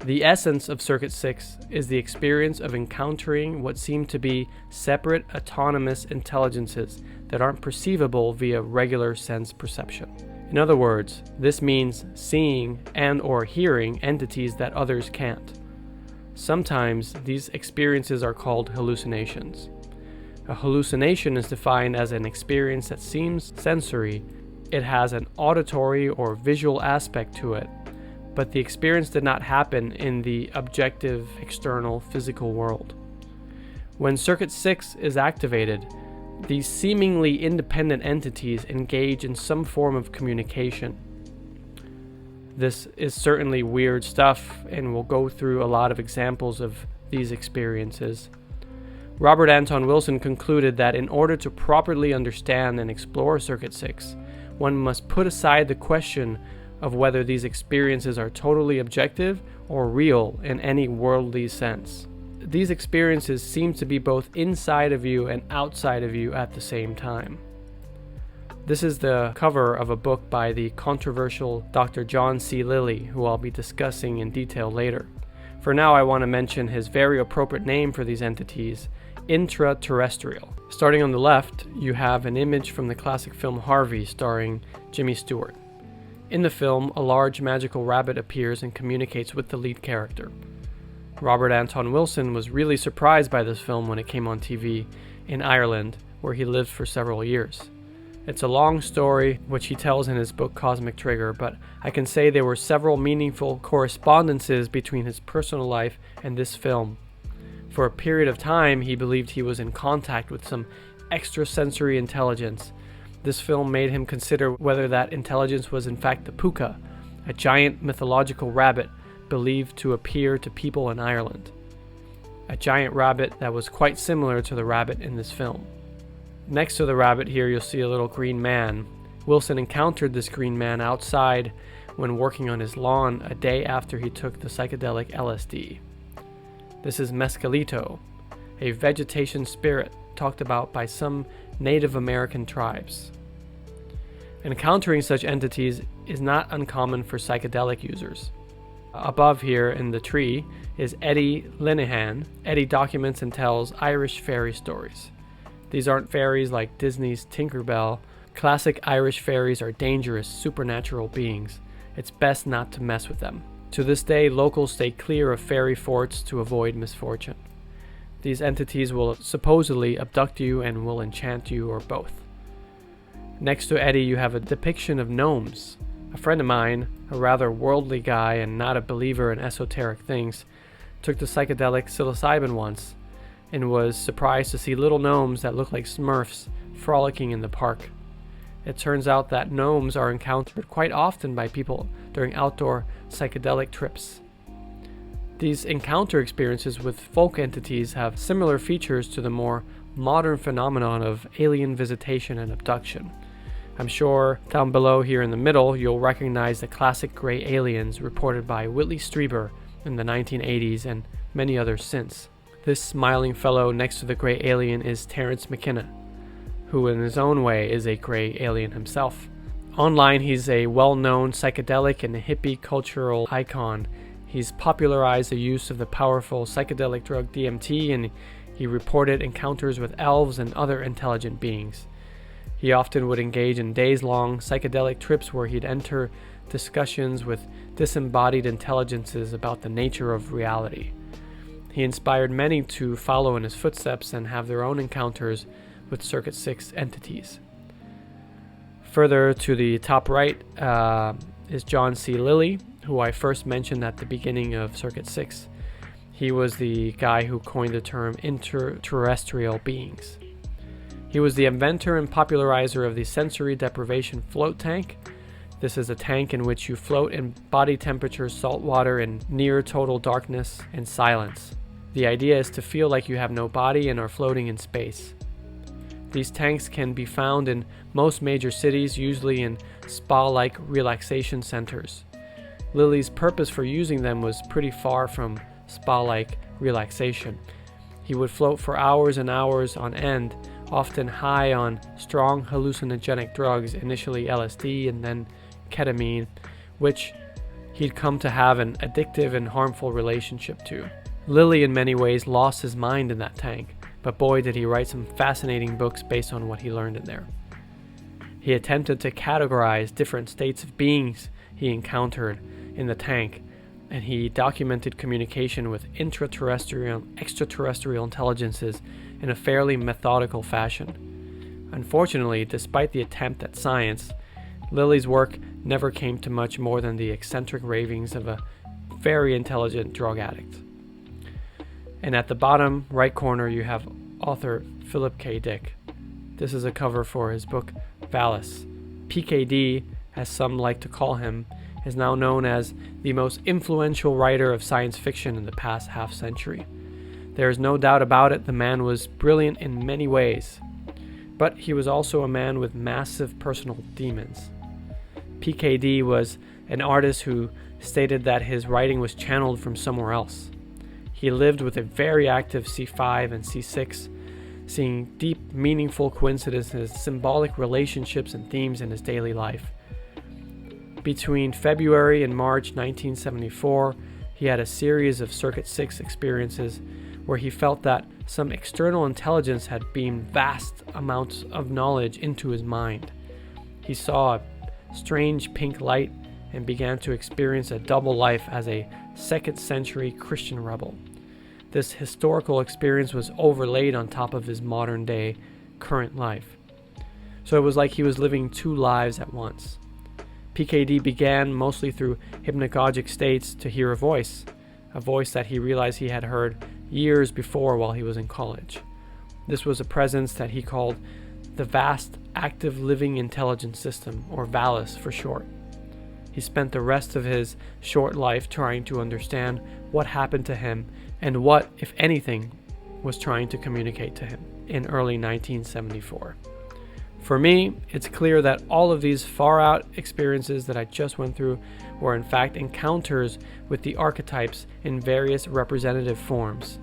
The essence of Circuit 6 is the experience of encountering what seem to be separate autonomous intelligences that aren't perceivable via regular sense perception. In other words, this means seeing and/or hearing entities that others can't. Sometimes these experiences are called hallucinations. A hallucination is defined as an experience that seems sensory. It has an auditory or visual aspect to it, but the experience did not happen in the objective, external, physical world. When Circuit 6 is activated, these seemingly independent entities engage in some form of communication. This is certainly weird stuff, and we'll go through a lot of examples of these experiences. Robert Anton Wilson concluded that in order to properly understand and explore Circuit 6, one must put aside the question of whether these experiences are totally objective or real in any worldly sense. These experiences seem to be both inside of you and outside of you at the same time. This is the cover of a book by the controversial Dr. John C. Lilly, who I'll be discussing in detail later. For now, I want to mention his very appropriate name for these entities, intraterrestrial. Starting on the left, you have an image from the classic film Harvey starring Jimmy Stewart. In the film, a large magical rabbit appears and communicates with the lead character. Robert Anton Wilson was really surprised by this film when it came on TV in Ireland, where he lived for several years. It's a long story, which he tells in his book Cosmic Trigger, but I can say there were several meaningful correspondences between his personal life and this film. For a period of time, he believed he was in contact with some extrasensory intelligence. This film made him consider whether that intelligence was in fact the puka, a giant mythological rabbit believed to appear to people in Ireland. A giant rabbit that was quite similar to the rabbit in this film. Next to the rabbit here, you'll see a little green man. Wilson encountered this green man outside when working on his lawn a day after he took the psychedelic LSD. This is Mescalito, a vegetation spirit talked about by some Native American tribes. Encountering such entities is not uncommon for psychedelic users. Above here in the tree is Eddie Lenihan. Eddie documents and tells Irish fairy stories. These aren't fairies like Disney's Tinkerbell. Classic Irish fairies are dangerous, supernatural beings. It's best not to mess with them. To this day, locals stay clear of fairy forts to avoid misfortune. These entities will supposedly abduct you and will enchant you or both. Next to Eddie, you have a depiction of gnomes. A friend of mine, a rather worldly guy and not a believer in esoteric things, took the psychedelic psilocybin once and was surprised to see little gnomes that look like Smurfs frolicking in the park. It turns out that gnomes are encountered quite often by people during outdoor psychedelic trips. These encounter experiences with folk entities have similar features to the more modern phenomenon of alien visitation and abduction. I'm sure down below here in the middle you'll recognize the classic gray aliens reported by Whitley Strieber in the 1980s and many others since. This smiling fellow next to the gray alien is Terence McKenna, who in his own way is a gray alien himself. Online, he's a well-known psychedelic and hippie cultural icon. He's popularized the use of the powerful psychedelic drug DMT, and he reported encounters with elves and other intelligent beings. He often would engage in days-long psychedelic trips where he'd enter discussions with disembodied intelligences about the nature of reality. He inspired many to follow in his footsteps and have their own encounters with Circuit 6 entities. Further to the top right is John C. Lilly, who I first mentioned at the beginning of Circuit 6. He was the guy who coined the term interterrestrial beings. He was the inventor and popularizer of the sensory deprivation float tank. This is a tank in which you float in body temperature salt water in near total darkness and silence. The idea is to feel like you have no body and are floating in space. These tanks can be found in most major cities, usually in spa-like relaxation centers. Lilly's purpose for using them was pretty far from spa-like relaxation. He would float for hours and hours on end, often high on strong hallucinogenic drugs, initially LSD and then ketamine, which he'd come to have an addictive and harmful relationship to. Lilly in many ways lost his mind in that tank, but boy did he write some fascinating books based on what he learned in there. He attempted to categorize different states of beings he encountered in the tank, and he documented communication with intraterrestrial and extraterrestrial intelligences in a fairly methodical fashion. Unfortunately, despite the attempt at science, Lilly's work never came to much more than the eccentric ravings of a very intelligent drug addict. And at the bottom right corner, you have author Philip K. Dick. This is a cover for his book, Valis. PKD, as some like to call him, is now known as the most influential writer of science fiction in the past half-century. There is no doubt about it, the man was brilliant in many ways, but he was also a man with massive personal demons. PKD was an artist who stated that his writing was channeled from somewhere else. He lived with a very active C5 and C6, seeing deep, meaningful coincidences, symbolic relationships, and themes in his daily life. Between February and March 1974, he had a series of Circuit 6 experiences where he felt that some external intelligence had beamed vast amounts of knowledge into his mind. He saw a strange pink light and began to experience a double life as a 2nd century Christian rebel. This historical experience was overlaid on top of his modern day current life. So it was like he was living two lives at once. PKD began mostly through hypnagogic states to hear a voice that he realized he had heard years before while he was in college. This was a presence that he called the Vast Active Living Intelligence System, or VALIS for short. He spent the rest of his short life trying to understand what happened to him and what, if anything, was trying to communicate to him in early 1974. For me, it's clear that all of these far-out experiences that I just went through were in fact encounters with the archetypes in various representative forms.